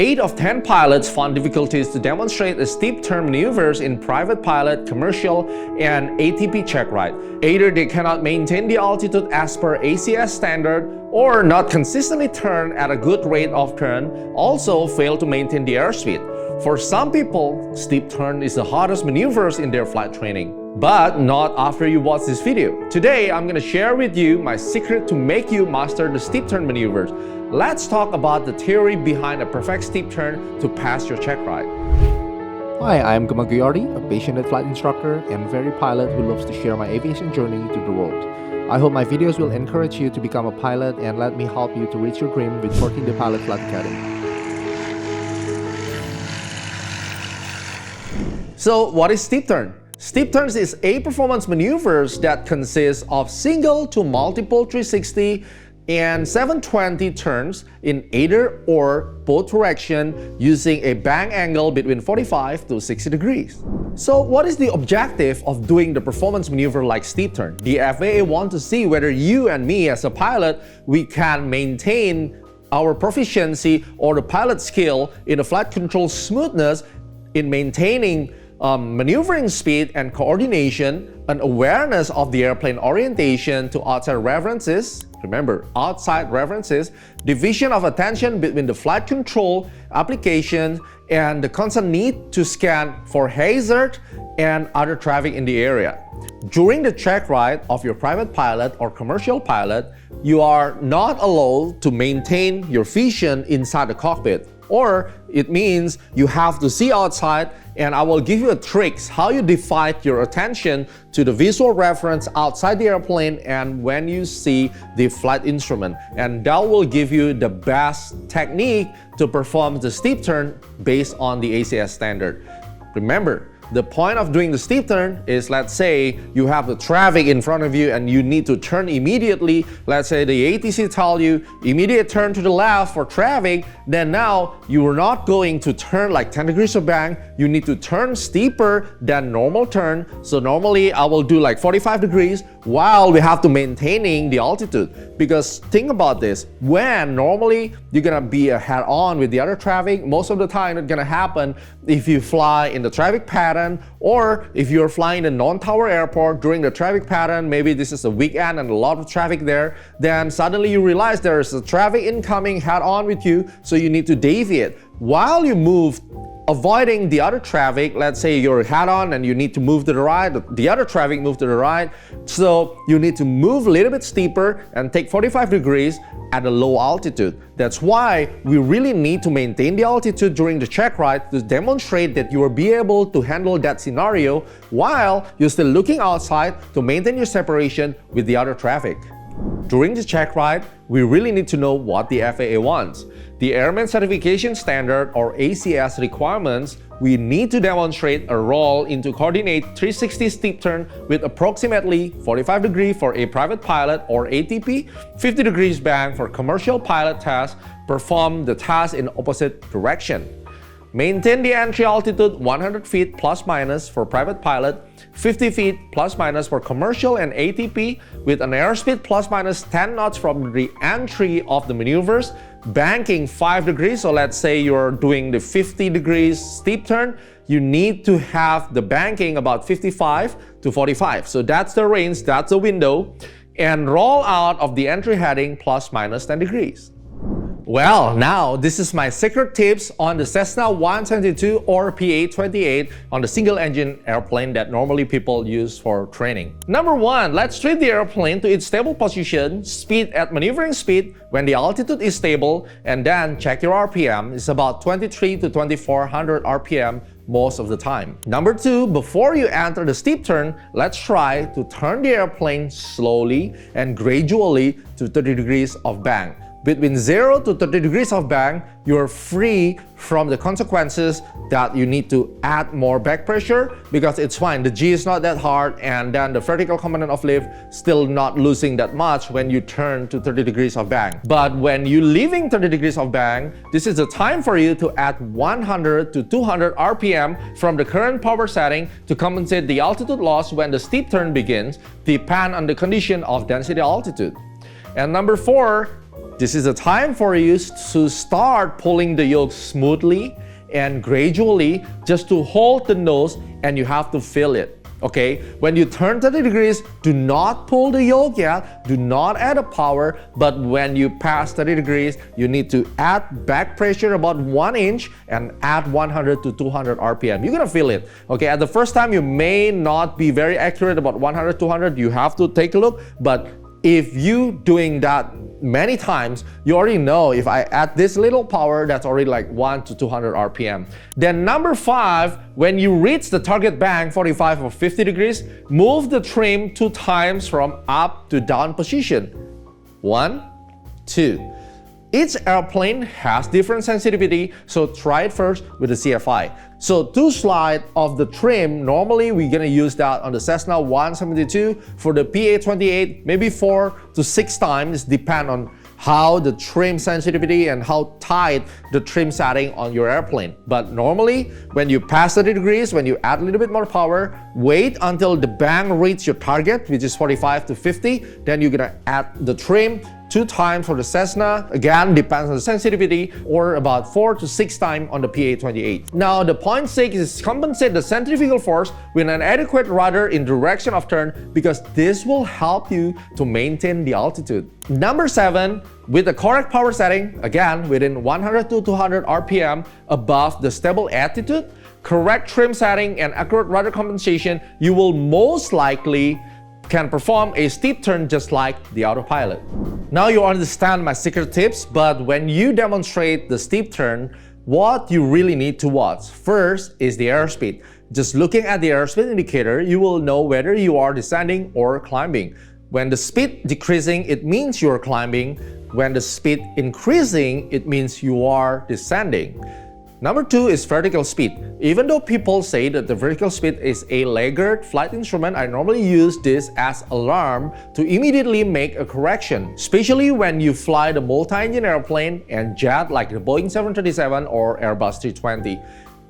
8 of 10 pilots found difficulties to demonstrate a steep turn maneuvers in private pilot, commercial, and ATP Checkride. Either they cannot maintain the altitude as per ACS standard or not consistently turn at a good rate of turn, also fail to maintain the airspeed. For some people, steep turn is the hardest maneuvers in their flight training. But not after you watch this video. Today, I'm going to share with you my secret to make you master the steep turn maneuvers. Let's talk about the theory behind a perfect steep turn to pass your Checkride. Hi, I'm Arteri, a passionate flight instructor and very pilot who loves to share my aviation journey to the world. I hope my videos will encourage you to become a pilot and let me help you to reach your dream with 14 the Pilot Flight Academy. So, what is steep turn? Steep turns is a performance maneuvers that consists of single to multiple 360 and 720 turns in either or both direction using a bank angle between 45 to 60 degrees. So what is the objective of doing the performance maneuver like steep turn? The FAA wants to see whether you and me as a pilot, we can maintain our proficiency or the pilot skill in the flight control smoothness in maintaining maneuvering speed and coordination, an awareness of the airplane orientation to outside references, remember, outside references, division of attention between the flight control application and the constant need to scan for hazard and other traffic in the area. During the check ride of your private pilot or commercial pilot, you are not allowed to maintain your vision inside the cockpit. Or it means you have to see outside, and I will give you a tricks how you divide your attention to the visual reference outside the airplane and when you see the flight instrument. And that will give you the best technique to perform the steep turn based on the ACS standard. Remember, the point of doing the steep turn is, let's say you have the traffic in front of you and you need to turn immediately. Let's say the ATC tell you immediate turn to the left for traffic, then now you are not going to turn like 10 degrees of bank. You need to turn steeper than normal turn. So normally I will do like 45 degrees while we have to maintaining the altitude. Because think about this, when normally you're gonna be head on with the other traffic, most of the time it's gonna happen if you fly in the traffic pattern, or if you're flying in a non-tower airport during the traffic pattern, maybe this is a weekend and a lot of traffic there, then suddenly you realize there is a traffic incoming head on with you, so you need to deviate. While you move, avoiding the other traffic, let's say you're head on and you need to move to the right, the other traffic move to the right, so you need to move a little bit steeper and take 45 degrees at a low altitude. That's why we really need to maintain the altitude during the check ride to demonstrate that you will be able to handle that scenario while you're still looking outside to maintain your separation with the other traffic. During the check ride, we really need to know what the FAA wants. The Airman Certification Standard or ACS requirements, we need to demonstrate a roll into coordinate 360 steep turn with approximately 45 degrees for a private pilot or ATP, 50 degrees bank for commercial pilot test, perform the task in opposite direction. Maintain the entry altitude 100 feet plus minus for private pilot, 50 feet plus minus for commercial and ATP with an airspeed plus minus 10 knots from the entry of the maneuvers, banking 5 degrees. So let's say you're doing the 50 degrees steep turn, you need to have the banking about 55 to 45. So that's the range, that's the window, and roll out of the entry heading plus minus 10 degrees. Well, now this is my secret tips on the Cessna 172 or PA-28 on the single-engine airplane that normally people use for training. Number 1, let's treat the airplane to its stable position, speed at maneuvering speed when the altitude is stable, and then check your RPM. It's about 23 to 2400 RPM most of the time. Number 2, before you enter the steep turn, let's try to turn the airplane slowly and gradually to 30 degrees of bank. Between 0 to 30 degrees of bank, you're free from the consequences that you need to add more back pressure because it's fine. The G is not that hard, and then the vertical component of lift still not losing that much when you turn to 30 degrees of bank. But when you're leaving 30 degrees of bank, this is the time for you to add 100 to 200 RPM from the current power setting to compensate the altitude loss when the steep turn begins, depend on the condition of density altitude. And number 4, this is the time for you to start pulling the yoke smoothly and gradually, just to hold the nose, and you have to feel it. Okay, when you turn 30 degrees, do not pull the yoke yet, do not add a power, but when you pass 30 degrees, you need to add back pressure about 1 inch and add 100 to 200 RPM. You're gonna feel it. Okay, at the first time, you may not be very accurate about 100, 200, you have to take a look, but if you doing that many times, you already know if I add this little power, that's already like 1 to 200 RPM. Then number 5, when you reach the target bank 45 or 50 degrees, move the trim 2 times from up to down position. 1, 2. Each airplane has different sensitivity, so try it first with the CFI. So 2 slides of the trim, normally we're gonna use that on the Cessna 172. For the PA-28, maybe 4 to 6 times, depend on how the trim sensitivity and how tight the trim setting on your airplane. But normally, when you pass 30 degrees, when you add a little bit more power, wait until the bang reach your target, which is 45 to 50, then you're gonna add the trim 2 times for the Cessna, again depends on the sensitivity, or about 4 to 6 times on the PA-28. Now the point 6 is compensate the centrifugal force with an adequate rudder in direction of turn, because this will help you to maintain the altitude. Number 7, with the correct power setting, again within 100 to 200 RPM above the stable altitude, correct trim setting and accurate rudder compensation, you will most likely can perform a steep turn just like the autopilot. Now you understand my secret tips, but when you demonstrate the steep turn, what you really need to watch first is the airspeed. Just looking at the airspeed indicator, you will know whether you are descending or climbing. When the speed decreasing, it means you are climbing. When the speed increasing, it means you are descending. Number 2 is vertical speed. Even though people say that the vertical speed is a laggard flight instrument, I normally use this as alarm to immediately make a correction, especially when you fly the multi-engine airplane and jet like the Boeing 737 or Airbus 320.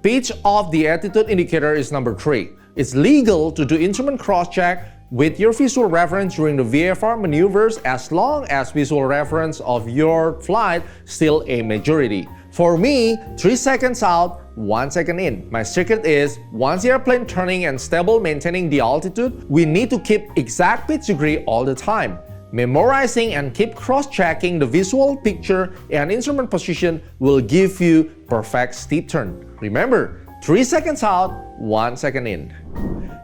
Pitch of the attitude indicator is number 3. It's legal to do instrument cross-check with your visual reference during the VFR maneuvers as long as visual reference of your flight still a majority. For me, 3 seconds out, 1 second in. My secret is, once the airplane turning and stable maintaining the altitude, we need to keep exact pitch degree all the time. Memorizing and keep cross-checking the visual picture and instrument position will give you perfect steep turn. Remember, 3 seconds out, 1 second in.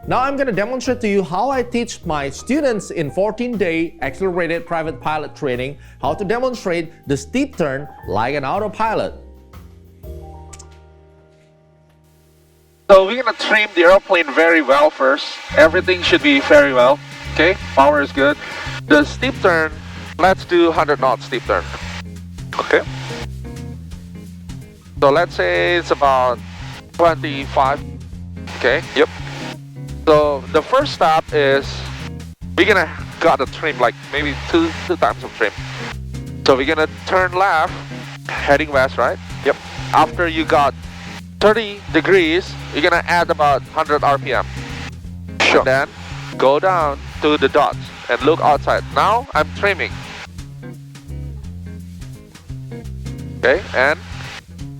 Now I'm going to demonstrate to you how I teach my students in 14-day accelerated private pilot training how to demonstrate the steep turn like an autopilot. So we're going to trim the airplane very well first. Everything should be very well. Okay, power is good. The steep turn, let's do 100 knots steep turn. Okay. So let's say it's about 25. Okay, yep. So the first step is we're gonna got a trim, like maybe two times of trim. So we're gonna turn left, heading west, right? Yep. After you got 30 degrees, you're gonna add about 100 RPM. Sure. And then go down to the dots and look outside. Now I'm trimming. Okay, and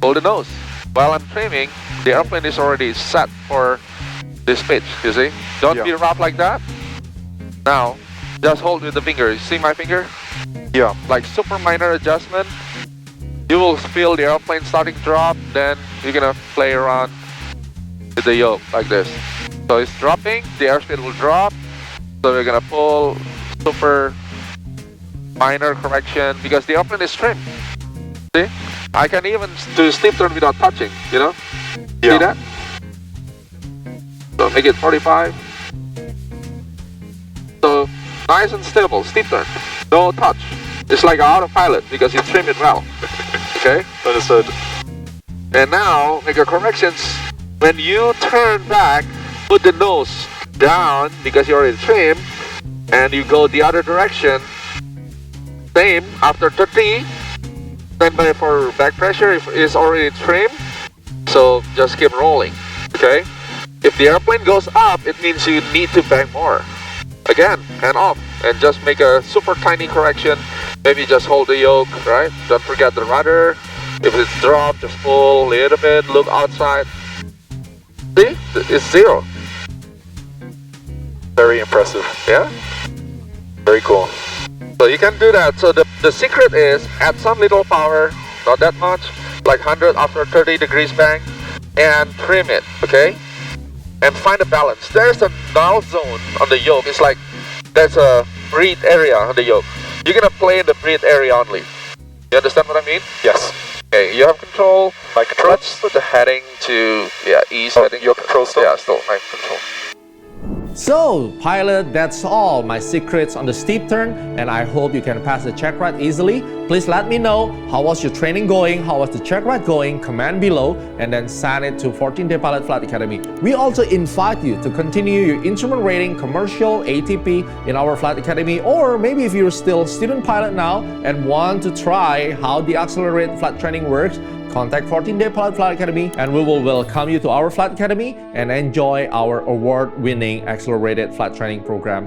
hold the nose. While I'm trimming, the airplane is already set for this pitch, you see? Don't be rough like that. Now, just hold with the finger. You see my finger? Yeah. Like super minor adjustment. You will feel the airplane starting to drop, then you're gonna play around with the yoke like this. So it's dropping, the airspeed will drop. So we're gonna pull super minor correction because the airplane is trimmed. See? I can even do steep turn without touching, you know? See that? So make it 45. So nice and stable, steep turn. No touch. It's like an autopilot because you trim it well. Okay? Understood. And now make a corrections. When you turn back, put the nose down because you're in trim, and you go the other direction. Same after 30. Stand by for back pressure if it's already trimmed. So just keep rolling. Okay? If the airplane goes up, it means you need to bang more. Again, hand off and just make a super tiny correction. maybe just hold the yoke, right? Don't forget the rudder. If it's dropped, just pull a little bit, look outside. See, it's zero. Very impressive. Yeah, Very cool. so you can do that. So the secret is add some little power, not that much, like 100 after 30 degrees bang, and trim it, okay? And find a balance. There's a null zone on the yoke. It's like there's a breathe area on the yoke. You're gonna play in the breathe area only. You understand what I mean? Yes. Okay, you have control. My control? Let's put the heading to, yeah, ease heading. Your control still? Yeah, still my control. So, pilot, that's all my secrets on the steep turn, and I hope you can pass the check ride easily. Please let me know how was your training going, how was the check ride going, comment below, and then send it to 14-Day Pilot Flight Academy. We also invite you to continue your instrument rating, commercial, ATP in our Flight Academy, or maybe if you're still student pilot now and want to try how the accelerated flight training works, contact 14-Day Pilot Flight Academy and we will welcome you to our Flight Academy and enjoy our award-winning accelerated flight training program.